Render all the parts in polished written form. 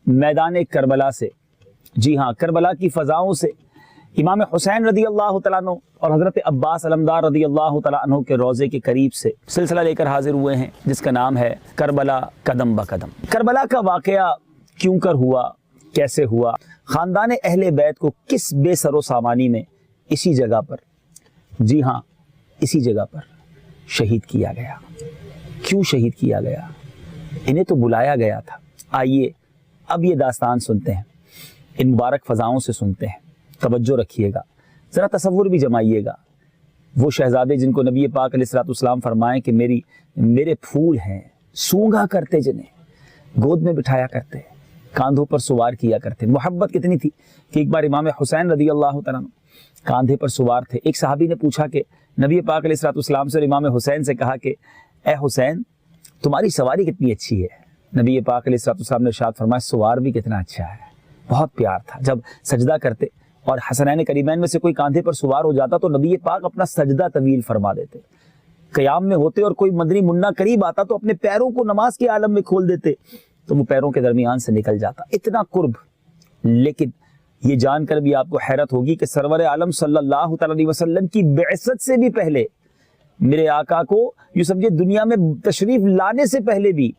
मैदान करबला से, जी हाँ, करबला की फ़ज़ाओं से इमाम हुसैन रदी अल्लाह तआला अन्हु और हज़रत अब्बास अलमदार रदी अल्लाह तआला अन्हु के रोज़े के करीब से सिलसिला लेकर हाजिर हुए हैं, जिसका नाम है करबला कदम ब कदम। करबला का वाक़या क्यों कर हुआ, कैसे हुआ, ख़ानदान अहले बैत को किस बेसरो सामानी में इसी जगह पर, जी हाँ, इसी जगह पर शहीद किया गया। क्यों शहीद किया गया? इन्हें तो बुलाया गया था। आइए अब ये दास्तान सुनते हैं, इन मुबारक फ़ज़ाओं से सुनते हैं। तवज्जो रखिएगा, ज़रा तसव्वुर भी जमाइएगा। वो शहज़ादे जिनको नबी पाक अलैहिस्सलाम फरमाएं कि मेरे फूल हैं, सूंघा करते, जिन्हें गोद में बिठाया करते, कांधों पर सवार किया करते। मोहब्बत कितनी थी कि एक बार इमाम हुसैन रदी अल्लाह तआला कांधे पर सवार थे। एक सहाबी ने पूछा कि नबी पाक अलैहिस्सलाम से और इमाम हुसैन से कहा कि ए हुसैन, तुम्हारी सवारी कितनी अच्छी है। नबी पाक अलैहिस्सलाम ने इरशाद फरमाया, सवार भी कितना अच्छा है। बहुत प्यार था। जब सजदा करते और हसनैन करीमैन में से कोई कांधे पर सवार हो जाता तो नबी पाक अपना सजदा तवील फरमा देते। क़याम में होते और कोई मदनी मुन्ना करीब आता तो अपने पैरों को नमाज के आलम में खोल देते तो वो पैरों के दरमियान से निकल जाता, इतना कुर्ब। लेकिन ये जानकर भी आपको हैरत होगी कि सरवर आलम सल्लल्लाहु अलैहि वसल्लम की बेअसत से भी पहले, मेरे आका को यूँ समझिए दुनिया में तशरीफ लाने से पहले भी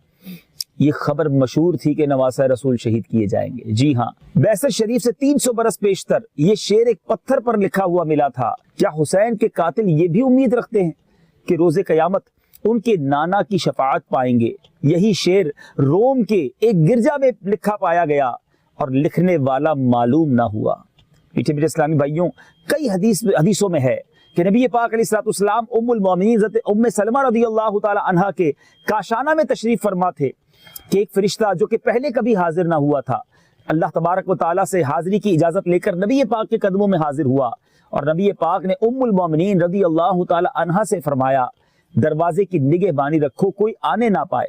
ये खबर मशहूर थी कि नवासा रसूल शहीद किए जाएंगे। जी हाँ, बैसत शरीफ से 300 बरस पेशतर ये शेर एक पत्थर पर लिखा हुआ मिला था। क्या हुसैन के कातिल ये भी उम्मीद रखते हैं कि रोज़े क़यामत उनके नाना की शफाअत पाएंगे? यही शेर रोम के एक गिरजा में लिखा पाया गया और लिखने वाला मालूम ना हुआ। मीठे मीठे इस्लामी भाइयों, कई हदीसों में है कि नबी पाक अलैहिस्सलाम उम्मुल मोमिनीन हज़रत उम्मे सलमा रज़ियल्लाहु ताला अन्हा के काशाना में तशरीफ फरमा थे कि एक फरिश्ता जो कि पहले कभी हाजिर ना हुआ था, अल्लाह तबारक व तआला से हाजिरी की इजाज़त लेकर नबी पाक के कदमों में हाजिर हुआ और नबी पाक ने उम्मुल मोमिनीन रज़ियल्लाहु ताला अन्हा से फरमाया, दरवाजे की निगहबानी रखो, कोई आने ना पाए।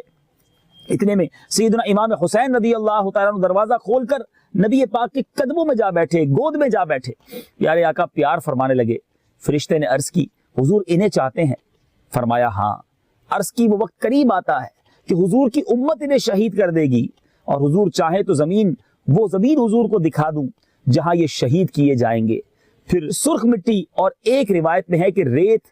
इतने में सैयदना इमाम हुसैन रज़ियल्लाहु ताला अन्हु दरवाज़ा खोलकर नबी पाक के कदमों में जा बैठे, गोद में जा बैठे। प्यारे आका प्यार फरमाने लगे। फरिश्ते ने अर्ज़ की, हुजूर इन्हें चाहते हैं? फरमाया हाँ। अर्ज़ की, वो वक्त करीब आता है कि हुजूर की उम्मत इन्हें शहीद कर देगी और हुजूर चाहे तो वो ज़मीन हुजूर को दिखा दूं जहां ये शहीद किए जाएंगे। फिर सुर्ख मिट्टी और एक रिवायत में है कि रेत,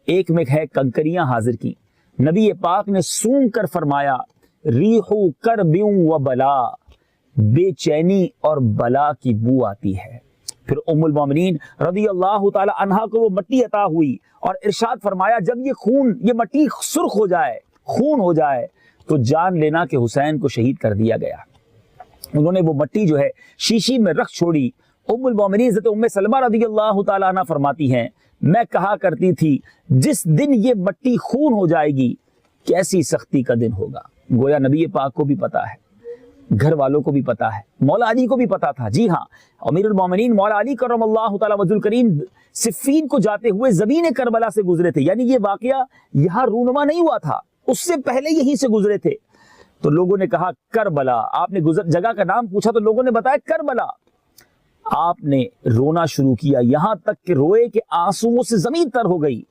एक में है कंकरियां हाजिर की। नबी पाक ने सूंघ कर फरमाया, रीहू कर ब्यूं व बला, बेचैनी और बला की बू आती है। फिर उम्मुल मोमिनीन रज़ियल्लाहु ताला अन्हा को वो मट्टी अता हुई और इरशाद फरमाया, जब ये मट्टी सुर्ख हो जाए, खून हो जाए तो जान लेना कि हुसैन को शहीद कर दिया गया। उन्होंने वो मट्टी जो है शीशी में रख छोड़ी। उम्मुल मोमिनीन हज़रत उम्मे सलमा रज़ियल्लाहु ताला अन्हा फरमाती हैं, मैं कहा करती थी जिस दिन ये मट्टी खून हो जाएगी कैसी सख्ती का दिन होगा। गोया नबी पाक को भी पता है, घर वालों को भी पता है, मौला अली को भी पता था। जी हाँ, अमीरुल मोमिनीन मौला अली करमल्लाहु ताला वजहुल करीम सिफ़ीन को जाते हुए ज़मीन करबला से गुजरे थे। यानी ये वाकया यहाँ रूनुमा नहीं हुआ था, उससे पहले यहीं से गुजरे थे। तो लोगों ने कहा करबला, आपने जगह का नाम पूछा तो लोगों ने बताया करबला। आपने रोना शुरू किया, यहां तक कि रोए के आंसुओं से जमीन तर हो गई।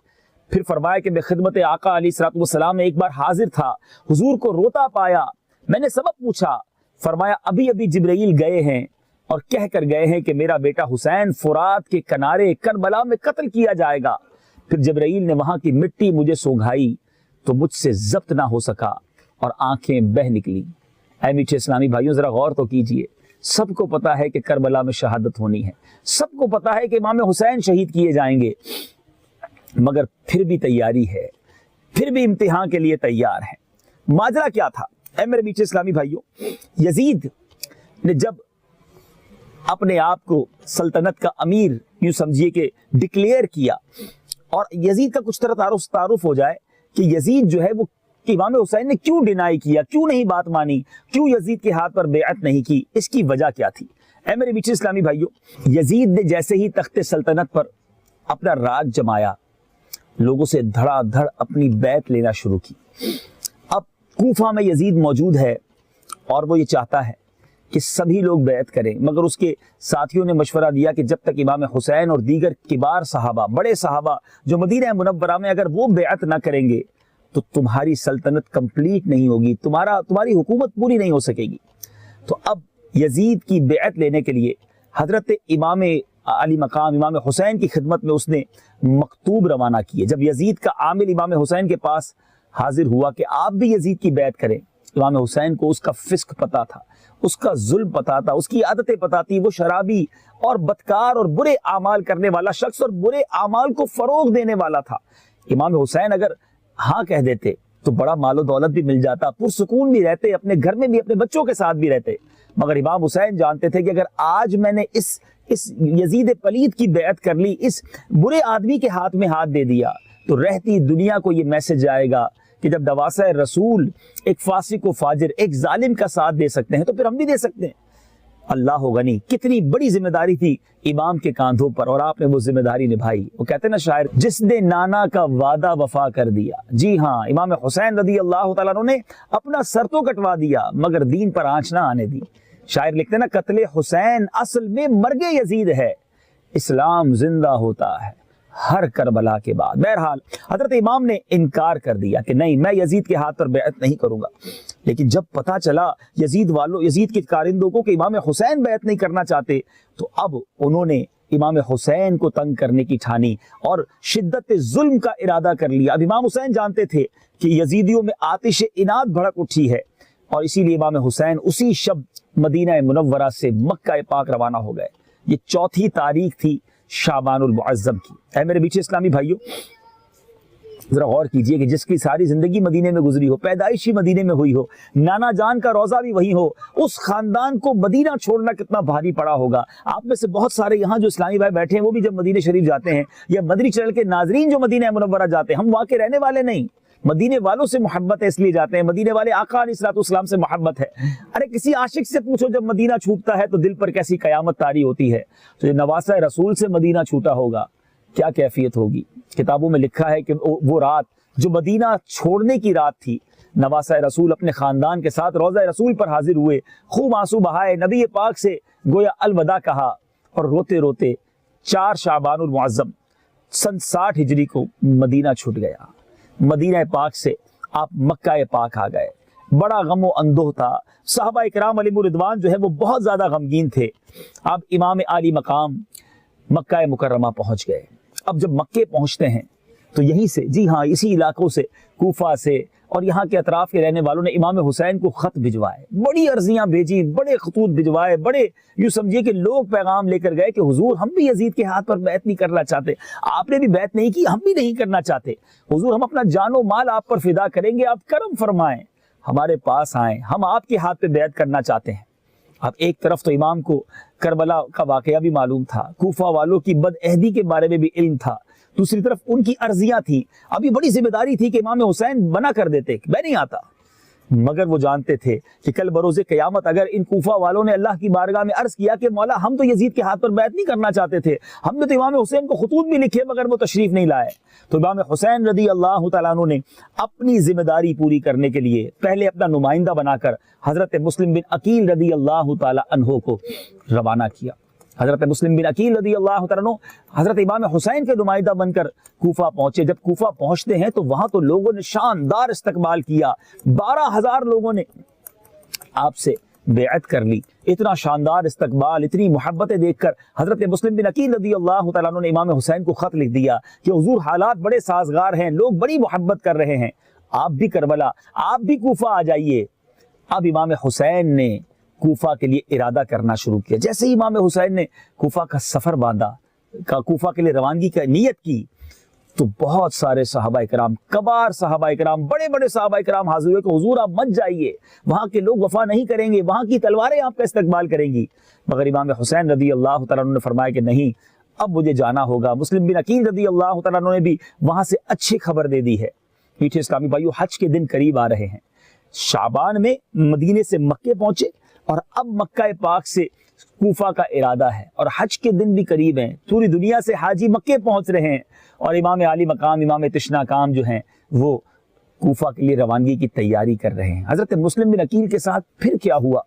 फिर फरमाया कि मैं खिदमत आका अलैहिस्सलातु वस्सलाम में एक बार हाजिर था, हुजूर को रोता पाया, मैंने सबब पूछा। फरमाया अभी अभी जिब्राइल गए हैं और कह कर गए हैं कि मेरा बेटा हुसैन फुरात के किनारे करबला में कत्ल किया जाएगा। फिर जिब्राइल ने वहां की मिट्टी मुझे सूंघाई तो मुझसे जब्त ना हो सका और आंखें बह निकली। ऐ मीठे इस्लामी भाइयों, जरा गौर तो कीजिए। सबको पता है कि करबला में शहादत होनी है, सबको पता है कि इमाम हुसैन शहीद किए जाएंगे, मगर फिर भी तैयारी है, फिर भी इम्तिहान के लिए तैयार है। माजरा क्या था? ऐ मेरे मीठे इस्लामी भाइयों, यजीद ने जब अपने आप को सल्तनत का अमीर यूं समझिए कि डिक्लेयर किया, और यजीद का कुछ तरह तारुफ हो जाए कि यजीद जो है वो कि इमाम हुसैन ने क्यों डिनाई किया, क्यों नहीं बात मानी, क्यों यजीद के हाथ पर बेअत नहीं की, इसकी वजह क्या थी? ऐ मेरे मीठे इस्लामी भाइयों, यजीद ने जैसे ही तख्ते सल्तनत पर अपना राज जमाया, लोगों से धड़ाधड़ अपनी बैत लेना शुरू की। अब कूफा में यजीद मौजूद है और वो ये चाहता है कि सभी लोग बैत करें, मगर उसके साथियों ने मशवरा दिया कि जब तक इमाम हुसैन और दीगर किबार सहाबा, बड़े सहाबा जो मदीना मुनव्वरा में, अगर वो बैत ना करेंगे तो तुम्हारी सल्तनत कंप्लीट नहीं होगी, तुम्हारी हुकूमत पूरी नहीं हो सकेगी। तो अब यजीद की बेअत लेने के लिए हजरत इमाम अली मकाम इमाम हुसैन की खिदमत में उसने मकतूब रवाना किए। जब यजीद का आमिल इमाम हुसैन के पास हाजिर हुआ कि आप भी यजीद की बैत करें, इमाम हुसैन को उसका फिस्क पता था, उसका जुल्म पता था, उसकी आदतें पता थी। वो शराबी और बदकार और बुरे आमाल करने वाला शख्स और बुरे आमाल को फरोग देने वाला था। इमाम हुसैन अगर हाँ कह देते तो बड़ा मालो दौलत भी मिल जाता, पुरसुकून भी रहते, अपने घर में भी अपने बच्चों के साथ भी रहते। मगर इमाम हुसैन जानते थे कि अगर आज मैंने इस यजीद पलीद की बैत कर ली, इस बुरे आदमी के हाथ में हाथ दे दिया, तो रहती दुनिया को ये मैसेज आएगा कि जब नवासा रसूल एक फासिक व फाजिर, एक जालिम का साथ दे सकते हैं तो फिर हम भी दे सकते हैं। अल्लाह गनी, कितनी बड़ी जिम्मेदारी थी इमाम के कांधों पर, और आपने वो जिम्मेदारी निभाई। वो कहते हैं ना शायर, जिसने नाना का वादा वफा कर दिया। जी हाँ, इमाम हुसैन रदी अल्लाह तआला अन्हु ने अपना सर तो कटवा दिया मगर दीन पर आंच ना आने दी। शायर लिखते हैं ना, कत्ले हुसैन असल में मर्गे यजीद है, इस्लाम जिंदा होता है हर करबला के बाद। बहरहाल हजरत इमाम ने इनकार कर दिया कि नहीं, मैं यजीद के हाथ पर बैत नहीं करूंगा। लेकिन जब पता चला यजीद के कारिंदों को कि इमाम हुसैन बैत नहीं करना चाहते, तो अब उन्होंने इमाम हुसैन को तंग करने की ठानी और शिद्दत जुल्म का इरादा कर लिया। अब इमाम हुसैन जानते थे कि यजीदियों में आतिश इनाद भड़क उठी है, और इसीलिए इमाम हुसैन उसी शब मदीना मुनव्वरा से मक्का पाक रवाना हो गए। ये 4 तारीख थी शाबानुल मुअज्जम की। ऐ मेरे बीच इस्लामी भाइयों, जरा गौर कीजिए कि जिसकी सारी जिंदगी मदीने में गुजरी हो, पैदाइश ही मदीने में हुई हो, नाना जान का रोजा भी वही हो, उस खानदान को मदीना छोड़ना कितना भारी पड़ा होगा। आप में से बहुत सारे यहाँ जो इस्लामी भाई बैठे हैं वो भी जब मदीने शरीफ जाते हैं, या मदनी चैनल के नाजरीन जो मदीना मुनव्वरा जाते हैं, हम वहाँ के रहने वाले नहीं, मदीने वालों से मोहब्बत है इसलिए जाते हैं, मदीने वाले आका अलैहिस्सलाम से मोहब्बत है। अरे किसी आशिक से पूछो, जब मदीना छूटता है तो दिल पर कैसी कयामत तारी होती है। तो ये नवासा रसूल से मदीना छूटा होगा, क्या कैफियत होगी। किताबों में लिखा है कि वो रात जो मदीना छोड़ने की रात थी, नवासा रसूल अपने खानदान के साथ रोज़ा रसूल पर हाजिर हुए, खूब आंसू बहाए, नबी पाक से गोया अलविदा कहा, और रोते रोते 4 शाबानुल मुअज्जम सन 60 हिजरी को मदीना छूट गया। मदीना पाक से आप मक्का पाक आ गए। बड़ा गम व अंदोह था। सहाबा इकराम अलैहिमुर रिदवान जो है वो बहुत ज्यादा गमगीन थे। अब इमाम आली मकाम मक्का मुकर्रमा पहुंच गए। अब जब मक्के पहुंचते हैं तो यहीं से, जी हाँ, इसी इलाकों से, कूफा से और यहाँ के अतराफ के रहने वालों ने इमाम हुसैन को खत भिजवाए, बड़ी अर्जियां भेजी, बड़े खतूत भिजवाए, बड़े यूं समझिए कि लोग पैगाम लेकर गए कि हुजूर हम भी यजीद के हाथ पर बैत नहीं करना चाहते, आपने भी बैत नहीं की, हम भी नहीं करना चाहते, हुजूर हम अपना जानो माल आप पर फिदा करेंगे, आप करम फरमाएं, हमारे पास आए, हम आपके हाथ पे बैत करना चाहते हैं। अब एक तरफ तो इमाम को करबला का वाकया भी मालूम था, कूफा वालों की बदअहदी के बारे में भी इल्म था, दूसरी तरफ उनकी अर्जियां थी। अभी बड़ी जिम्मेदारी थी कि इमाम हुसैन मना कर देते, मैं नहीं आता, मगर वो जानते थे कि कल बरोज़े क़यामत अगर इन कूफा वालों ने अल्लाह की बारगाह में अर्ज किया कि मौला हम तो यजीद के हाथ पर बैत नहीं करना चाहते थे, हमने तो इमाम हुसैन को खतूत भी लिखे मगर वो तशरीफ नहीं लाए, तो इमाम हुसैन रदी अल्लाह तआला अन्हु ने अपनी जिम्मेदारी पूरी करने के लिए पहले अपना नुमाइंदा बनाकर हजरत मुस्लिम बिन अकील रदी अल्लाह तआला अन्हु को रवाना किया। हजरत मुस्लिम बिन अकील रदी अल्लाह तआला अन्हु हजरत इमाम हुसैन के नुमाइंदा बनकर कूफा पहुंचे। जब कूफा पहुंचते हैं तो वहां तो लोगों ने शानदार इस्तकबाल किया, 12,000 लोगों ने आपसे बेअत कर ली। इतना शानदार इस्तकबाल, इतनी मोहब्बतें देखकर हजरत मुस्लिम बिन अकील रदी अल्लाह तआला अन्हु ने इमाम हुसैन को खत लिख दिया कि हुजूर हालात बड़े साजगार हैं, लोग बड़ी मोहब्बत कर रहे हैं, आप भी करबला, आप भी कूफा आ जाइए। अब इमाम हुसैन ने कूफा के लिए इरादा करना शुरू किया। जैसे ही इमाम हुसैन ने कूफा का सफर बांधा, कूफा के लिए रवानगी की नीयत की, तो बहुत सारे सहाबा इकराम, कबार सहाबा इकराम, बड़े बड़े सहाबा इकराम हाजिर हुए कि हुजूर आप मत जाइए, वहां के लोग वफा नहीं करेंगे, वहां की तलवारें आपका इस्तकबाल करेंगी। मगर इमाम हुसैन रदी अल्लाह तआला अन्हु ने फरमाया कि नहीं, अब मुझे जाना होगा। मुस्लिम बिन अकील रदी अल्लाह तआला अन्हु ने भी वहां से अच्छी खबर दे दी है। मीठे इस्लामी भाइयों, हज के दिन करीब आ रहे हैं। शाबान में मदीने से मक्के पहुंचे और अब मक्का पाक से कूफा का इरादा है और हज के दिन भी करीब हैं। पूरी दुनिया से हाजी मक्के पहुंच रहे हैं और इमाम आली मकाम, इमाम तशना काम जो हैं वो कूफा के लिए रवानगी की तैयारी कर रहे हैं। हजरत मुस्लिम बिन अकील के साथ फिर क्या हुआ,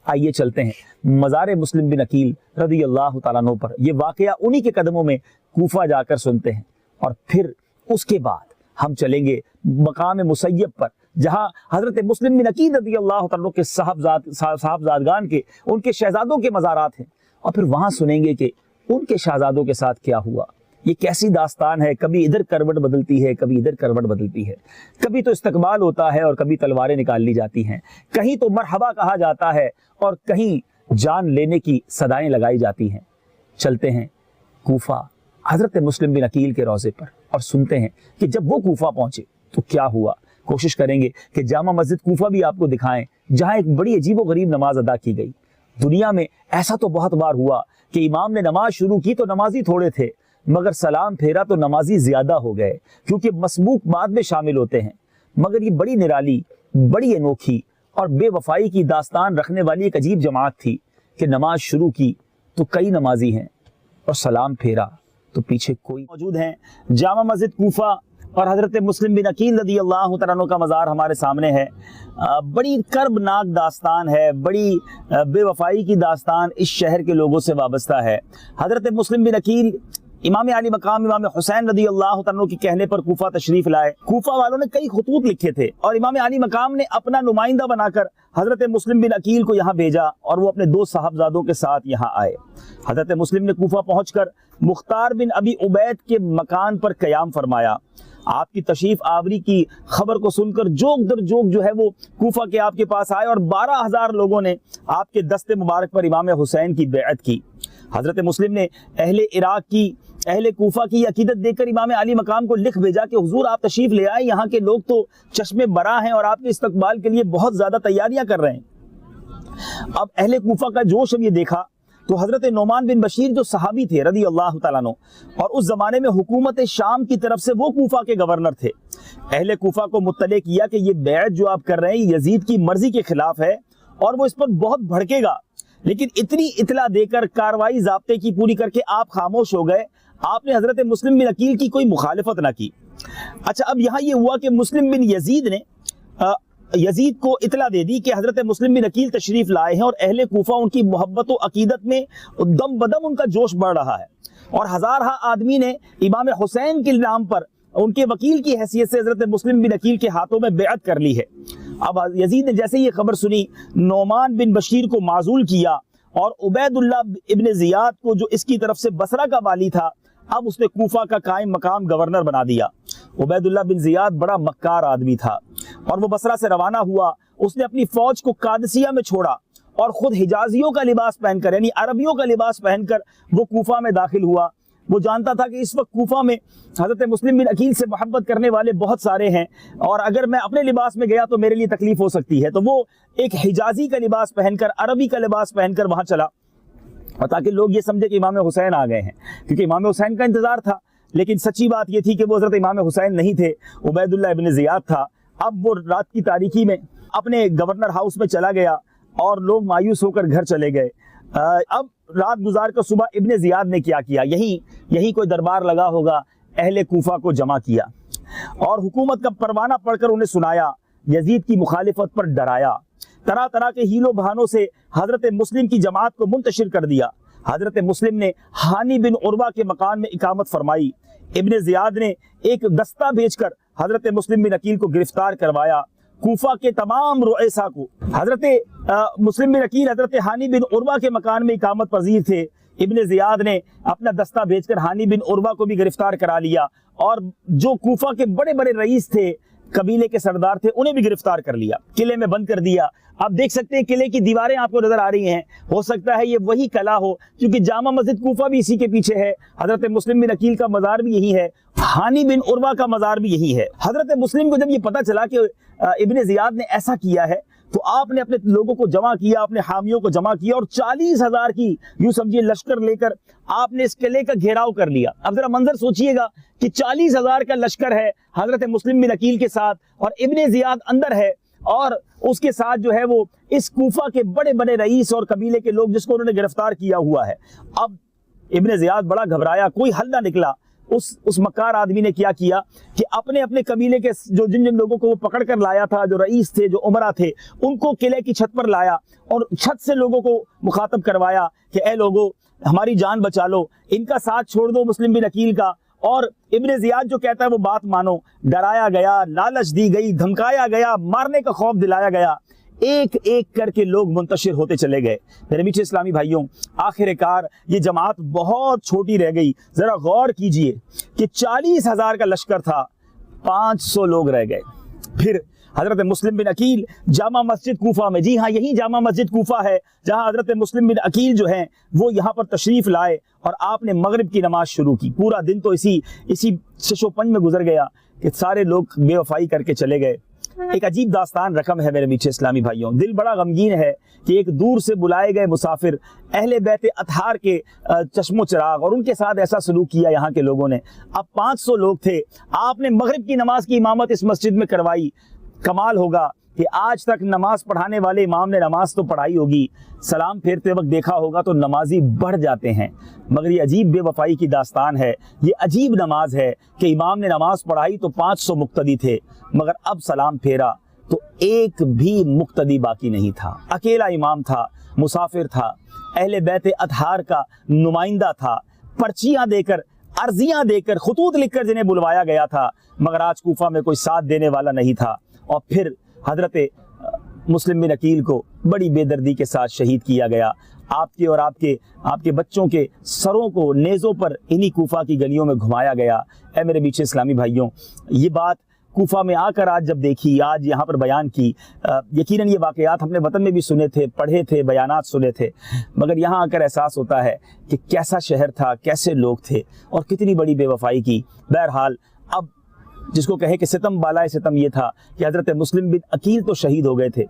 आइए चलते हैं मज़ार मुस्लिम बिन अकील रदी अल्लाह तआला अन्हु पर। यह वाकया उन्हीं के कदमों में कूफा जाकर सुनते हैं और फिर उसके बाद हम चलेंगे मकाम मुसय्यब पर, जहां हजरत मुस्लिम बिन अकील रज़ी अल्लाह तआला के साहबजादगान के, उनके शहजादों के मज़ारात हैं। और फिर वहां सुनेंगे कि उनके शहजादों के साथ क्या हुआ। ये कैसी दास्तान है, कभी इधर करवट बदलती है, कभी इधर करवट बदलती है, कभी तो इस्तकबाल होता है और कभी तलवारें निकाल ली जाती हैं, कहीं तो मरहबा कहा जाता है और कहीं जान लेने की सदाएं लगाई जाती हैं। चलते हैं कूफा हजरत मुस्लिम बिन अकील के रोज़े पर और सुनते हैं कि जब वो कूफा पहुंचे तो क्या हुआ। कोशिश करेंगे कि जामा मस्जिद कूफा भी आपको दिखाएं, जहां एक बड़ी अजीबो गरीब नमाज अदा की गई। दुनिया में ऐसा तो बहुत बार हुआ कि इमाम ने नमाज शुरू की तो नमाजी थोड़े थे, मगर सलाम फेरा तो नमाजी ज्यादा हो गए, क्योंकि मसबूक बाद में शामिल होते हैं। मगर ये बड़ी निराली, बड़ी अनोखी और बेवफाई की दास्तान रखने वाली एक अजीब जमात थी कि नमाज शुरू की तो कई नमाजी हैं और सलाम फेरा तो पीछे कोई मौजूद हैं। जामा मस्जिद कूफा और हजरत मुस्लिम बिन अकील रज़ी अल्लाह तआला अन्हु का मज़ार हमारे सामने है। बड़ी कर्बनाक दास्तान है, बड़ी बेवफाई की दास्तान इस शहर के लोगों से वाबस्ता है। हजरत मुस्लिम बिन अकील इमाम अली मकाम इमाम हुसैन रज़ी अल्लाह तआला अन्हु के कहने पर कूफा तशरीफ लाए। कूफा वालों ने कई खुतूत लिखे थे और इमाम अली मकाम ने अपना नुमाइंदा बनाकर हजरत मुस्लिम बिन अकील को यहाँ भेजा और वो अपने 2 साहबजादों के साथ यहाँ आए। हजरत मुस्लिम ने कूफा पहुंचकर मुख्तार बिन अबी उबैद के मकान पर क़याम फरमाया। आपकी तशरीफ आवरी की खबर को सुनकर जोग दर जोग जो है वो कूफा के आपके पास आए और 12,000 लोगों ने आपके दस्ते मुबारक पर इमाम हुसैन की बेअत की। हजरत मुस्लिम ने अहले इराक की, अहले कूफा की अकीदत देकर इमाम अली मकाम को लिख भेजा कि हुजूर आप तशरीफ ले आए, यहाँ के लोग तो चश्मे बरा हैं और आपके इस्तकबाल के लिए बहुत ज्यादा तैयारियां कर रहे हैं। अब अहले कूफा का जोश अब ये देखा तो हजरत नोमान बिन बशीर जो सहाबी थे रज़ी अल्लाह तआला अन्हु और उस जमाने में हुकूमत शाम की तरफ से वो कूफा के गवर्नर थे, अहले कूफा को मुत्तले किया कि ये बैत जो आप कर रहे हैं यजीद की मर्जी के खिलाफ है और वो इस पर बहुत भड़केगा। लेकिन इतनी इतला देकर कार्रवाई ज़ाब्ते की पूरी करके आप खामोश हो गए, आपने हजरत मुस्लिम बिन अकील की कोई मुखालिफत ना की। अच्छा, अब यहाँ ये हुआ कि मुस्लिम बिन यजीद ने यजीद को इतला दे दी कि हजरत मुस्लिम बिन अकील तशरीफ लाए हैं और अहले कूफा उनकी मोहब्बत व अकीदत में दम बदम उनका जोश बढ़ रहा है और हजारा आदमी ने इमाम हुसैन के नाम पर उनके वकील की हैसियत से हजरत मुस्लिम बिन अकील के हाथों में बेअत कर ली है। अब यजीद ने जैसे ये खबर सुनी, नोमान बिन बशीर को माजूल किया और उबैदुल्लाह इब्न जियाद को जो इसकी तरफ से बसरा का वाली था, अब उसने कूफा का कायम मकाम गवर्नर बना दिया। उबैदुल्लाह बिन जियाद बड़ा मक्कार आदमी था और वो बसरा से रवाना हुआ। उसने अपनी फौज को कादसिया में छोड़ा और खुद हिजाजियों का लिबास पहनकर यानी अरबियों का लिबास पहनकर वो कूफा में दाखिल हुआ। वो जानता था कि इस वक्त कूफा में हजरत मुस्लिम बिन अकील से मोहब्बत करने वाले बहुत सारे हैं और अगर मैं अपने लिबास में गया तो मेरे लिए तकलीफ हो सकती है। तो वो एक हिजाजी का लिबास पहनकर, अरबी का लिबास पहनकर वहां चला और ताकि लोग ये समझे कि इमाम हुसैन आ गए हैं, क्योंकि इमाम हुसैन का इंतजार था। लेकिन सच्ची बात ये थी कि वो हजरत इमाम हुसैन नहीं थे, उबैदुल्लाह इब्न जियाद था। अब वो रात की तारीकी में अपने गवर्नर हाउस में चला गया और लोग मायूस होकर घर चले गए। अब रात गुजार कर सुबह इब्न जियाद ने क्या किया, यही कोई दरबार लगा होगा, अहले कूफा को जमा किया और हुकूमत का परवाना पढ़कर उन्हें सुनाया, यजीद की मुखालिफत पर डराया, तरह तरह के हीलो बहानों से हजरत मुस्लिम की जमात को मुंतशिर कर दिया। हजरत मुस्लिम ने हानी बिन उर्वा के मकान में इकामत फरमाई। इब्न जियाद ने एक दस्ता भेजकर हजरत मुस्लिम बिन अकील को गिरफ्तार करवाया। कूफा के तमाम रुएसा को हजरत मुस्लिम बिन अकील हजरत हानी बिन उर्वा के मकान में इकामत पजीर थे। इब्न जियाद ने अपना दस्ता भेजकर हानी बिन उर्वा को भी गिरफ्तार करा लिया और जो कूफा के बड़े बड़े रईस थे, कबीले के सरदार थे, उन्हें भी गिरफ्तार कर लिया, किले में बंद कर दिया। आप देख सकते हैं किले की दीवारें आपको नजर आ रही हैं, हो सकता है ये वही किला हो, क्योंकि जामा मस्जिद कूफा भी इसी के पीछे है, हजरत मुस्लिम बिन अकील का मजार भी यही है, हानी बिन उर्वा का मजार भी यही है। हजरत मुस्लिम को जब ये पता चला कि इब्न जियाद ने ऐसा किया है तो आपने अपने लोगों को जमा किया, अपने हामियों को जमा किया और 40,000 की यूं समझिए लश्कर लेकर आपने इस किले का घेराव कर लिया। अब जरा मंजर सोचिएगा कि 40,000 का लश्कर है हजरत मुस्लिम बिन अकील के साथ और इब्न जियाद अंदर है और उसके साथ जो है वो इस कूफा के बड़े बड़े रईस और कबीले के लोग जिसको उन्होंने गिरफ्तार किया हुआ है। अब इब्न जियाद बड़ा घबराया, कोई हल ना निकला। उस मक्कार आदमी ने क्या किया कि अपने अपने कबीले के जिन लोगों को वो पकड़ कर लाया था, जो रईस थे, जो उमरा थे, उनको किले की छत पर लाया और छत से लोगों को मुखातब करवाया कि ए लोगों, हमारी जान बचा लो, इनका साथ छोड़ दो मुस्लिम बिन अकील का اور ابن زیاد جو کہتا ہے وہ بات مانو، ڈرایا گیا، لالچ دی گئی، دھمکایا گیا، مارنے کا خوف دلایا گیا، ایک ایک کر کے لوگ منتشر ہوتے چلے گئے۔ میرے میٹھے اسلامی بھائیوں، آخر کار یہ جماعت بہت چھوٹی رہ گئی۔ ذرا غور کیجئے کہ 40,000 کا لشکر تھا، 500 لوگ رہ گئے۔ پھر حضرت مسلم بن عقیل جامع مسجد کوفہ میں، جی ہاں یہی جامع مسجد کوفہ ہے جہاں حضرت مسلم بن عقیل جو ہیں وہ یہاں پر تشریف لائے اور آپ نے مغرب کی نماز شروع کی۔ پورا دن تو اسی شش و پنج میں گزر گیا کہ سارے لوگ بے وفائی کر کے چلے گئے۔ ایک عجیب داستان رقم ہے میرے میٹھے اسلامی بھائیوں، دل بڑا غمگین ہے کہ ایک دور سے بلائے گئے مسافر اہل بیت اطہار کے چشم و چراغ، اور ان کے ساتھ ایسا سلوک کیا یہاں کے لوگوں نے۔ اب 500 لوگ تھے، آپ نے مغرب کی نماز کی امامت اس مسجد میں کروائی۔ کمال ہوگا کہ آج تک نماز پڑھانے والے امام نے نماز تو پڑھائی ہوگی، سلام پھیرتے وقت دیکھا ہوگا تو نمازی بڑھ جاتے ہیں، مگر یہ عجیب بے وفائی کی داستان ہے، یہ عجیب نماز ہے کہ امام نے نماز پڑھائی تو 500 مقتدی تھے، مگر اب سلام پھیرا تو ایک بھی مقتدی باقی نہیں تھا، اکیلا امام تھا، مسافر تھا، اہل بیت اطہار کا نمائندہ تھا، پرچیاں دے کر، عرضیاں دے کر، خطوط لکھ کر جنہیں بلوایا گیا تھا، مگر آج کوفہ میں کوئی ساتھ دینے والا نہیں تھا۔ اور پھر حضرت مسلم بن عقیل کو بڑی بے دردی کے ساتھ شہید کیا گیا۔ آپ کے اور آپ کے بچوں کے سروں کو نیزوں پر انہی کوفہ کی گلیوں میں گھمایا گیا۔ اے میرے میٹھے اسلامی بھائیوں، یہ بات کوفہ میں آ کر آج جب دیکھی، آج یہاں پر بیان کی، یقیناً یہ واقعات ہم نے وطن میں بھی سنے تھے، پڑھے تھے، بیانات سنے تھے، مگر یہاں آ کر احساس ہوتا ہے کہ کیسا شہر تھا، کیسے لوگ تھے اور کتنی بڑی بے وفائی کی۔ بہرحال اب جس کو کہے کہ ستم بالائے ستم یہ تھا کہ حضرت مسلم بن عقیل تو شہید ہو گئے تھے،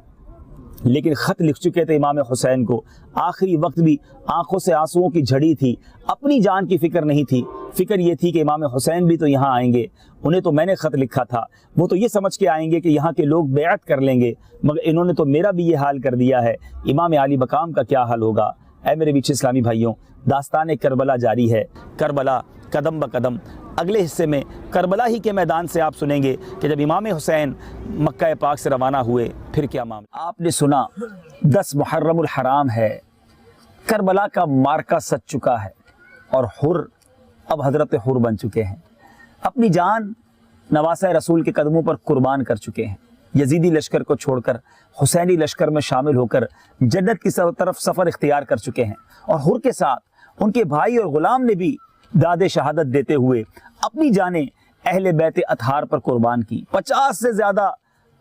لیکن خط لکھ چکے تھے امام حسین کو، آخری وقت بھی آنکھوں سے آنسوؤں کی جھڑی تھی، اپنی جان کی فکر نہیں تھی، فکر یہ تھی کہ امام حسین بھی تو یہاں آئیں گے، انہیں تو میں نے خط لکھا تھا، وہ تو یہ سمجھ کے آئیں گے کہ یہاں کے لوگ بیعت کر لیں گے، مگر انہوں نے تو میرا بھی یہ حال کر دیا ہے، امام علی مقام کا کیا حال ہوگا۔ اے میرے میٹھے اسلامی بھائیوں، داستان کربلا جاری ہے، کربلا قدم بقدم۔ اگلے حصے میں کربلا ہی کے میدان سے آپ سنیں گے کہ جب امام حسین مکہ پاک سے روانہ ہوئے پھر کیا معاملہ۔ آپ نے سنا 10 محرم الحرام ہے، کربلا کا مارکا سج چکا ہے اور حر اب حضرت حر بن چکے ہیں، اپنی جان نواسہ رسول کے قدموں پر قربان کر چکے ہیں، یزیدی لشکر کو چھوڑ کر حسینی لشکر میں شامل ہو کر جنت کی طرف سفر اختیار کر چکے ہیں، اور حر کے ساتھ ان کے بھائی اور غلام نے بھی داد شہادت دیتے ہوئے اپنی جانیں اہل بیت اطہار پر قربان کی۔ 50 سے زیادہ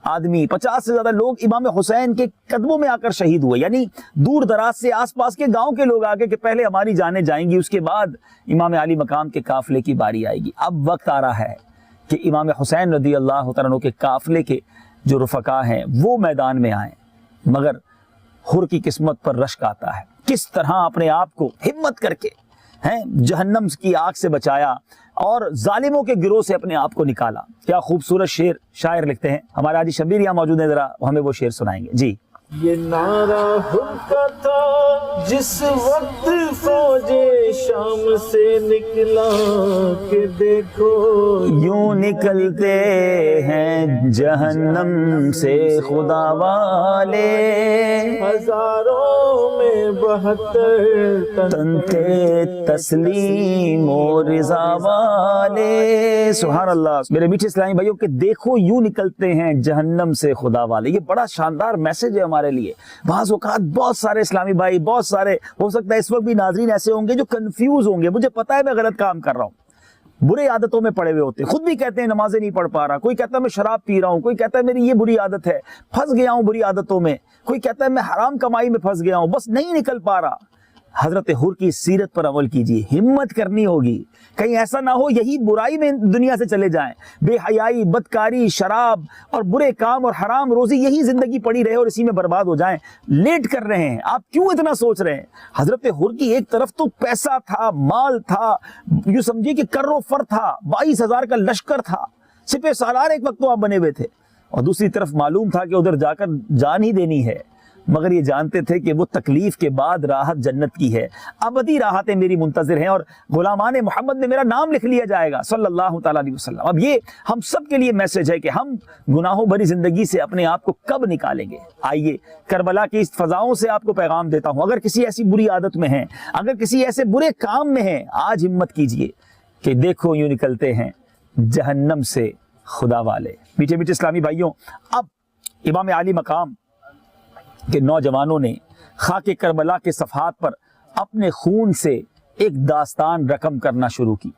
آدمی، 50 سے زیادہ لوگ امام حسین کے قدموں میں آ کر شہید ہوئے، یعنی دور دراز سے آس پاس کے گاؤں کے لوگ آگے کہ پہلے ہماری جانیں جائیں گی، اس کے بعد امام علی مقام کے قافلے کی باری آئے گی۔ اب وقت آ رہا ہے کہ امام حسین رضی اللہ تعالیٰ عنہ کے قافلے کے جو رفقا ہیں وہ میدان میں آئیں، مگر حر کی قسمت پر رشک آتا ہے، کس طرح اپنے آپ کو ہمت کر کے جہنم کی آگ سے بچایا اور ظالموں کے گروہ سے اپنے آپ کو نکالا۔ کیا خوبصورت شعر شاعر لکھتے ہیں، ہمارے حاجی شبیر یہاں موجود ہیں، ذرا ہمیں وہ شعر سنائیں گے۔ جی، یہ نعرہ حر کا تھا جس وقت فوج شام سے نکلا کہ دیکھو یوں نکلتے ہیں جہنم سے خدا والے، ہزاروں میں 72 تن تھے تسلیم و رضا والے۔ سبحان اللہ میرے میٹھے اسلامی بھائیوں کہ دیکھو یوں نکلتے ہیں جہنم سے خدا والے، یہ بڑا شاندار میسج ہے ہمارے لیے۔ بعض اوقات بہت سارے اسلامی بھائی، بہت سارے، ہو سکتا ہے اس وقت بھی ناظرین ایسے ہوں گے جو کنفیوز ہوں گے، مجھے پتا ہے میں غلط کام کر رہا ہوں، برے عادتوں میں پڑے ہوئے ہوتے ہیں، خود بھی کہتے ہیں نمازیں نہیں پڑھ پا رہا، کوئی کہتا ہے میں شراب پی رہا ہوں، کوئی کہتا ہے میری یہ بری عادت ہے، پھنس گیا ہوں بری عادتوں میں، کوئی کہتا ہے میں حرام کمائی میں پھنس گیا ہوں، بس نہیں نکل پا رہا۔ حضرت حر کی سیرت پر عمل کیجیے، ہمت کرنی ہوگی، کہیں ایسا نہ ہو یہی برائی میں دنیا سے چلے جائیں، بے حیائی، بدکاری، شراب اور برے کام اور حرام روزی یہی زندگی پڑی رہے اور اسی میں برباد ہو جائیں۔ لیٹ کر رہے ہیں آپ، کیوں اتنا سوچ رہے ہیں؟ حضرت حر کی ایک طرف تو پیسہ تھا، مال تھا، یوں سمجھیے کہ کر و فر تھا، 22,000 کا لشکر تھا، سپہ سالار ایک وقت تو آپ بنے ہوئے تھے، اور دوسری طرف معلوم تھا کہ ادھر جا کر جان ہی دینی ہے، مگر یہ جانتے تھے کہ وہ تکلیف کے بعد راحت جنت کی ہے، ابدی راحتیں میری منتظر ہیں اور غلامان محمد میں میرا نام لکھ لیا جائے گا صلی اللہ تعالیٰ علیہ وسلم۔ اب یہ ہم سب کے لیے میسج ہے کہ ہم گناہوں بھری زندگی سے اپنے آپ کو کب نکالیں گے۔ آئیے کربلا کی اس فضاؤں سے آپ کو پیغام دیتا ہوں، اگر کسی ایسی بری عادت میں ہیں، اگر کسی ایسے برے کام میں ہیں، آج ہمت کیجئے، کہ دیکھو یوں نکلتے ہیں جہنم سے خدا والے۔ میٹھے میٹھے اسلامی بھائیوں، اب امام عالی مقام کے نوجوانوں نے خاک کربلا کے صفحات پر اپنے خون سے ایک داستان رقم کرنا شروع کی۔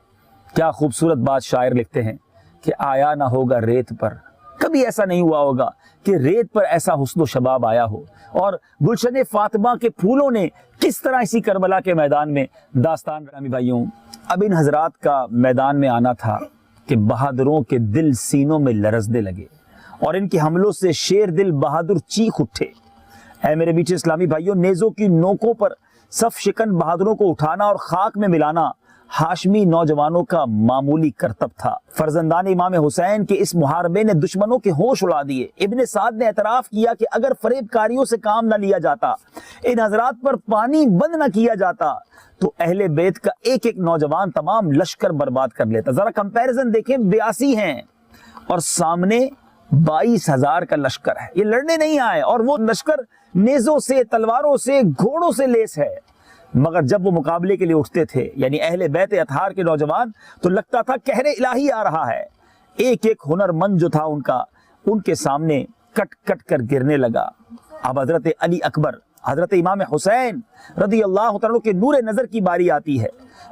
کیا خوبصورت بات شاعر لکھتے ہیں کہ آیا نہ ہوگا ریت پر، کبھی ایسا نہیں ہوا ہوگا کہ ریت پر ایسا حسن و شباب آیا ہو، اور گلشن فاطمہ کے پھولوں نے کس طرح اسی کربلا کے میدان میں داستان رقم۔ بھائیوں، اب ان حضرات کا میدان میں آنا تھا کہ بہادروں کے دل سینوں میں لرزنے لگے اور ان کے حملوں سے شیر دل بہادر چیخ اٹھے۔ اے میرے میٹھے اسلامی بھائیوں، نیزوں کی نوکوں پر صف شکن بہادروں کو اٹھانا اور خاک میں ملانا ہاشمی نوجوانوں کا معمولی کرتب تھا۔ فرزندان امام حسین کے اس محاربے نے دشمنوں کے ہوش اڑا دیے۔ ابن سعد نے اعتراف کیا کہ اگر فریب کاریوں سے کام نہ لیا جاتا، ان حضرات پر پانی بند نہ کیا جاتا، تو اہل بیت کا ایک ایک نوجوان تمام لشکر برباد کر لیتا۔ ذرا کمپیریزن دیکھیں، 82 ہیں اور سامنے 22,000 کا لشکر ہے۔ یہ لڑنے نہیں آئے، اور وہ لشکر نیزوں سے، تلواروں سے، گھوڑوں سے لیس ہے، مگر جب وہ مقابلے کے لیے اٹھتے تھے، یعنی اہل بیت اطہار کے نوجوان، تو لگتا تھا قہر الہی آ رہا ہے۔ ایک ایک ہنر مند جو تھا ان کے سامنے کٹ کٹ کر گرنے لگا۔ اب حضرت علی اکبر، حضرت امام حسین رضی اللہ تعالیٰ کے نور نظر کی باری آتی ہے۔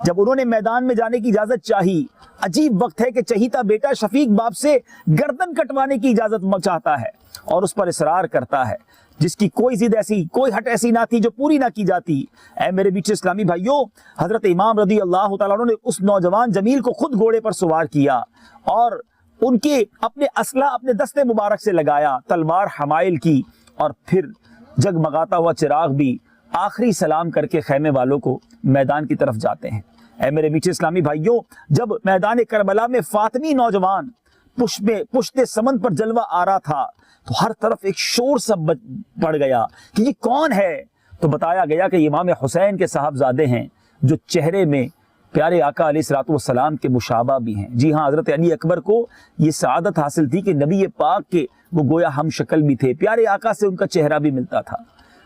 جب انہوں نے میدان میں جانے کی اجازت چاہی، عجیب وقت ہے کہ چہیتا بیٹا شفیق باپ سے گردن کٹوانے کی اجازت چاہتا ہے اور اس پر اصرار کرتا ہے، جس کی کوئی ضد ایسی، کوئی ہٹ ایسی نہ تھی جو پوری نہ کی جاتی۔ اے میرے میٹھے اسلامی بھائیوں، حضرت امام رضی اللہ تعالیٰ عنہ نے اس نوجوان جمیل کو خود گھوڑے پر سوار کیا اور ان کے اپنے اسلحہ اپنے دستے مبارک سے لگایا، تلوار حمائل کی، اور پھر جگمگاتا ہوا چراغ بھی آخری سلام کر کے خیمے والوں کو میدان کی طرف جاتے ہیں۔ اے میرے میٹھے اسلامی بھائیوں، جب میدان کربلا میں فاطمی نوجوان پشت سمند پر جلوہ آ رہا تھا تو ہر طرف ایک شور سا پڑ گیا کہ یہ کون ہے؟ تو بتایا گیا کہ امام حسین کے صاحبزادے ہیں جو چہرے میں پیارے آقا علیہ الصلوۃ والسلام کے مشابہ بھی ہیں۔ جی ہاں، حضرت علی اکبر کو یہ سعادت حاصل تھی کہ نبی پاک کے وہ گویا ہم شکل بھی تھے، پیارے آقا سے ان کا چہرہ بھی ملتا تھا۔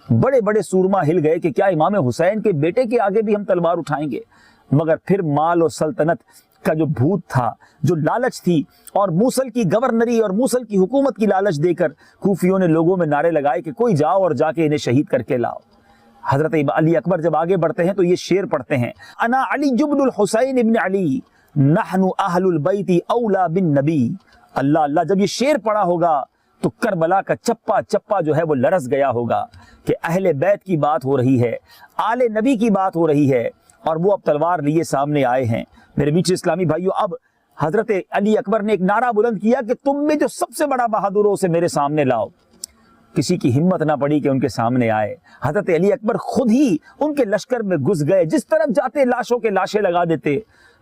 بڑے بڑے سورما ہل گئے کہ کیا امام حسین کے بیٹے کے آگے بھی ہم تلوار اٹھائیں گے؟ مگر پھر مال اور سلطنت کا جو بھوت تھا، جو لالچ تھی، اور موصل کی گورنری اور موصل کی حکومت کی لالچ دے کر کوفیوں نے لوگوں میں نعرے لگائے کہ کوئی جاؤ اور جا کے انہیں شہید کر کے لاؤ۔ حضرت علی اکبر جب آگے بڑھتے ہیں تو یہ شعر پڑھتے ہیں، انا علی ابن الحسین ابن علی نحن اہل البیت اولا بالنبی۔ اللہ اللہ، جب یہ شعر پڑھا ہوگا تو کربلا کا چپا چپا جو ہے وہ لرز گیا ہوگا کہ اہل بیت کی بات ہو رہی ہے، آل نبی کی بات ہو رہی ہے، اور وہ اب تلوار لیے سامنے آئے ہیں۔ میرے میٹھے اسلامی بھائیوں، اب حضرت علی اکبر نے ایک نعرہ بلند کیا کہ تم میں جو سب سے بڑا بہادر ہو اسے میرے سامنے لاؤ۔ کسی کی ہمت نہ پڑی کہ ان کے سامنے آئے۔ حضرت علی اکبر خود ہی ان کے لشکر میں گھس گئے، جس طرف جاتے لاشوں کے لاشیں لگا دیتے،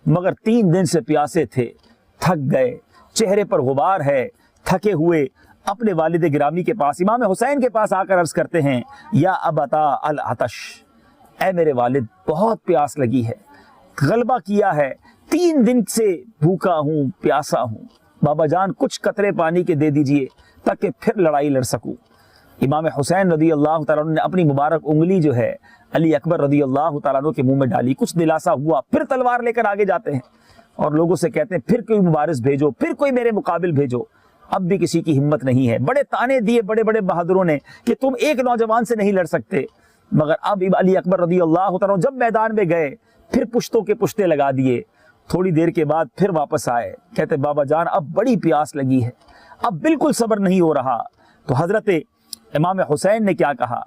مگر 3 دن سے پیاسے تھے، تھک گئے، چہرے پر غبار ہے، تھکے ہوئے اپنے والد گرامی کے پاس، امام حسین کے پاس آ کر عرض کرتے ہیں، یا ابتا العطش، اے میرے والد بہت پیاس لگی ہے، غلبہ کیا ہے، 3 دن سے بھوکا ہوں، پیاسا ہوں، بابا جان کچھ قطرے پانی کے دے دیجئے تاکہ پھر لڑائی لڑ سکوں۔ امام حسین رضی اللہ تعالیٰ عنہ نے اپنی مبارک انگلی جو ہے علی اکبر رضی اللہ تعالیٰ عنہ کے منہ میں ڈالی، کچھ دلاسا ہوا، پھر تلوار لے کر آگے جاتے ہیں اور لوگوں سے کہتے ہیں پھر کوئی مبارز بھیجو، پھر کوئی میرے مقابل بھیجو۔ اب بھی کسی کی ہمت نہیں ہے، بڑے تانے دیے بڑے بڑے بہادروں نے کہ تم ایک نوجوان سے نہیں لڑ سکتے، مگر اب علی اکبر رضی اللہ تعالیٰ عنہ جب میدان میں گئے پھر پشتوں کے پشتے لگا دیے۔ تھوڑی دیر کے بعد پھر واپس آئے، کہتے بابا جان اب بڑی پیاس لگی ہے، اب بالکل صبر نہیں ہو رہا۔ تو حضرت امام حسین نے کیا کہا،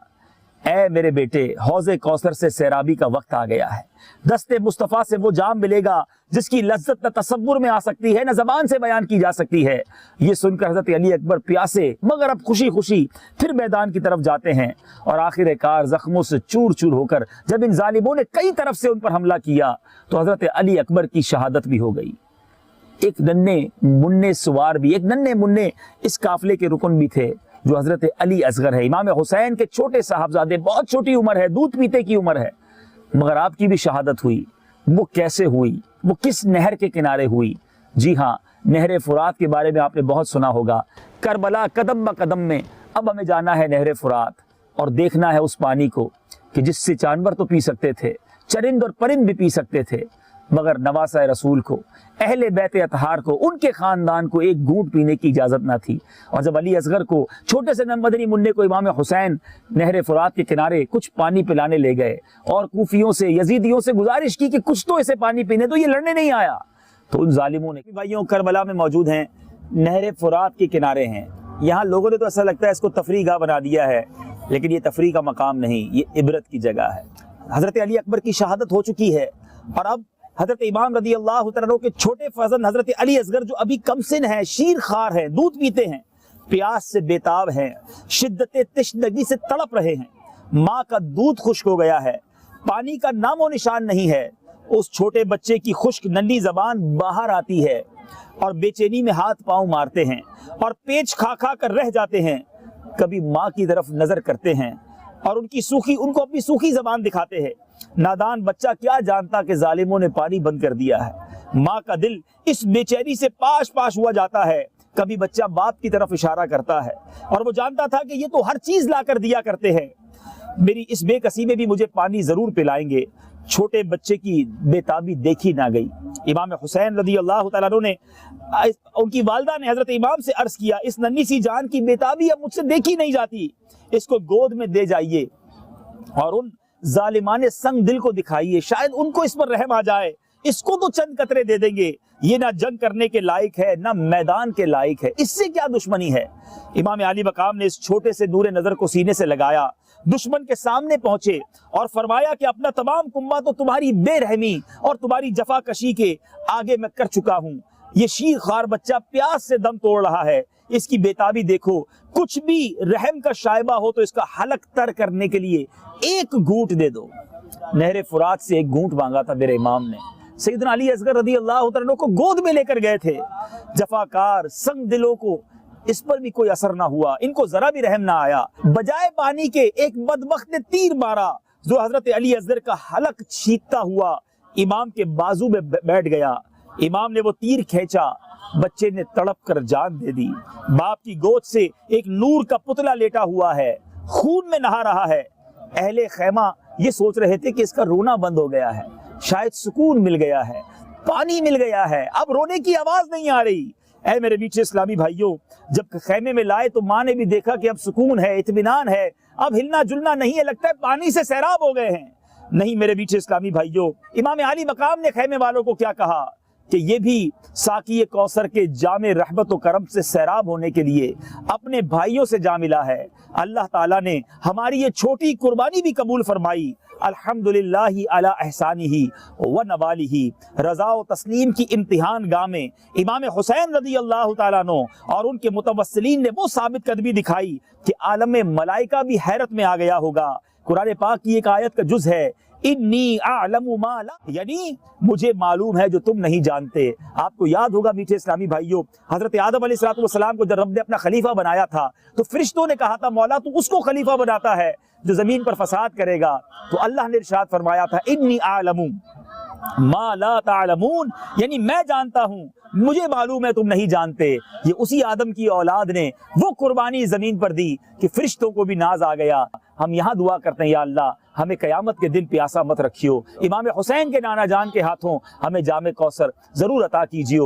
اے میرے بیٹے، حوض کوثر سے سیرابی کا وقت آ گیا ہے، دست مصطفیٰ سے وہ جام ملے گا جس کی لذت نہ تصور میں آ سکتی ہے نہ زبان سے بیان کی جا سکتی ہے۔ یہ سن کر حضرت علی اکبر پیاسے مگر اب خوشی خوشی پھر میدان کی طرف جاتے ہیں، اور آخر کار زخموں سے چور چور ہو کر جب ان ظالموں نے کئی طرف سے ان پر حملہ کیا تو حضرت علی اکبر کی شہادت بھی ہو گئی۔ ایک ننھے مننے سوار بھی، ایک ننھے مننے اس قافلے کے رکن بھی تھے جو حضرت علی اصغر ہے، امام حسین کے چھوٹے صاحبزادے، بہت چھوٹی عمر ہے، دودھ پیتے کی عمر ہے، مگر آپ کی بھی شہادت ہوئی۔ وہ کیسے ہوئی؟ وہ کس نہر کے کنارے ہوئی؟ جی ہاں، نہر فرات کے بارے میں آپ نے بہت سنا ہوگا۔ کربلا قدم بہ قدم میں اب ہمیں جانا ہے نہر فرات اور دیکھنا ہے اس پانی کو کہ جس سے جانور تو پی سکتے تھے، چرند اور پرند بھی پی سکتے تھے، मगर नवासा रसूल को, अहले बैत अतहार को, उनके ख़ानदान को एक घूंट पीने की इजाज़त ना थी। और जब अली असगर को, छोटे से मदनी मुन्ने को इमाम हुसैन नहर फुरात के किनारे कुछ पानी पिलाने ले गए और कूफियों से, यजीदियों से गुजारिश की कि कुछ तो इसे पानी पीने दो, ये लड़ने नहीं आया, तो उन जालिमों ने, भाइयों करबला में मौजूद हैं, नहर फुरात के किनारे हैं। यहाँ लोगों ने तो ऐसा लगता है इसको तफरीह गाह बना दिया है, लेकिन ये तफरीह का मकाम नहीं, ये इबरत की जगह है। हज़रत अली अकबर की शहादत हो चुकी है और अब हज़रत इमाम रज़ी अल्लाह तआला अन्हु के छोटे फज़ल हज़रत अली असगर, जो अभी कमसिन है, शीर खार हैं, दूध पीते हैं, प्यास से बेताब हैं, शिद्दत तशनगी से तड़प रहे हैं, माँ का दूध खुश्क हो गया है, पानी का नामो निशान नहीं है, उस छोटे बच्चे की खुश्क नन्ही ज़बान बाहर आती है और बेचैनी में हाथ पांव मारते हैं और पेच खा खा कर रह जाते हैं। कभी माँ की तरफ नजर करते हैं और उनको अपनी सूखी जबान दिखाते हैं। नादान बच्चा क्या जानता कि जालिमों ने पानी बंद कर दिया है। माँ का दिल इस बेचैनी से पाश पाश हुआ जाता है। कभी बच्चा बाप की तरफ इशारा करता है और वो जानता था कि ये तो हर चीज ला कर दिया करते हैं, मेरी इस बेकसी में भी मुझे पानी जरूर पिलाएंगे। छोटे बच्चे की बेताबी देखी ना गई। इमाम हुसैन रज़ी अल्लाह तआला अन्हु ने, उनकी वालिदा ने हजरत इमाम से अर्ज किया, इस नन्ही सी जान की बेताबी अब मुझसे देखी नहीं जाती, इसको गोद में दे जाइए और उन जालिमाने संग दिल को दिखाइए, शायद उनको इस पर रहम आ जाए, इसको तो चंद कतरे दे देंगे, ये ना जंग करने के लायक है ना मैदान के लायक है, इससे क्या दुश्मनी है। इमाम अली मकाम ने इस छोटे से नूरे नजर को सीने से लगाया, दुश्मन के सामने पहुंचे और फरमाया कि अपना तमाम कुंबा तो तुम्हारी बेरहमी और तुम्हारी जफाकशी के आगे मैं कर चुका हूं। ये शीर खार बच्चा प्यास से दम तोड़ रहा है, इसकी बेताबी देखो, कुछ भी रहम का शायबा हो तो इसका हलक तर करने के लिए एक घूंट दे दो। नहर फुरात से एक घूंट मांगा था मेरे इमाम ने। सैयदना अली असगर रज़ी अल्लाह तआला अन्हु को गोद में लेकर गए थे। जफाकार संग दिलों को इस पर भी कोई असर ना हुआ, इनको जरा भी रहम ना आया। बजाय पानी के एक बदबख्त ने तीर मारा जो हजरत अली असगर का हलक छींकता हुआ इमाम के बाजू में बैठ गया। इमाम ने वो तीर खींचा, बच्चे ने तड़प कर जान दे दी। बाप की गोद से एक नूर का पुतला लेटा हुआ है, खून में नहा रहा है। अहले खैमा ये सोच रहे थे कि इसका रोना बंद हो गया है, शायद सुकून मिल गया है, पानी मिल गया है, अब रोने की आवाज नहीं आ रही। ऐ मेरे मीठे इस्लामी भाइयों, जब खैमे में लाए तो माँ ने भी देखा कि अब सुकून है, इत्मीनान है, अब हिलना जुलना नहीं है, लगता है पानी से सैराब हो गए हैं। नहीं मेरे मीठे इस्लामी भाइयों, इमाम अली मकाम ने खैमे वालों को क्या कहा कि ये भी साकी कौसर के जामे रहमत व करम से सैराब होने के लिए अपने भाइयों से जा मिला है। अल्लाह ताला ने हमारी ये छोटी कुर्बानी भी कबूल फरमाई। अल्हम्दुलिल्लाहि अला एहसानिही व नवालिही। रज़ा व तस्लीम की इम्तिहान गाह में इमाम हुसैन रज़ी अल्लाह तआला अन्हु और उनके मुतवस्सिलीन ने वो साबित कदमी दिखाई कि आलम में मलाइका भी हैरत में आ गया होगा। कुरान पाक की एक आयत का जुज है, इन्नी आलमु मा ला, यानी मुझे मालूम है जो तुम नहीं जानते। आपको याद होगा मीठे इस्लामी भाइयों, हजरत आदम अलैहिस्सलाम को जब रब ने अपना खलीफा बनाया था तो फरिश्तों ने कहा था, मौला तू उसको खलीफा बनाता है जो जमीन पर फसाद करेगा। तो अल्लाह ने इरशाद फरमाया था, इन्नी आलमु मा ला तालमून, यानी मैं जानता हूँ, मुझे मालूम है तुम नहीं जानते। ये उसी आदम की औलाद ने वो कुर्बानी जमीन पर दी कि फरिश्तों को भी नाज आ गया। हम यहाँ दुआ करते हैं, या अल्लाह हमें कयामत के दिन प्यासा मत रखियो, इमाम हुसैन के नाना जान के हाथों हमें जामे कौसर जरूर अता कीजियो।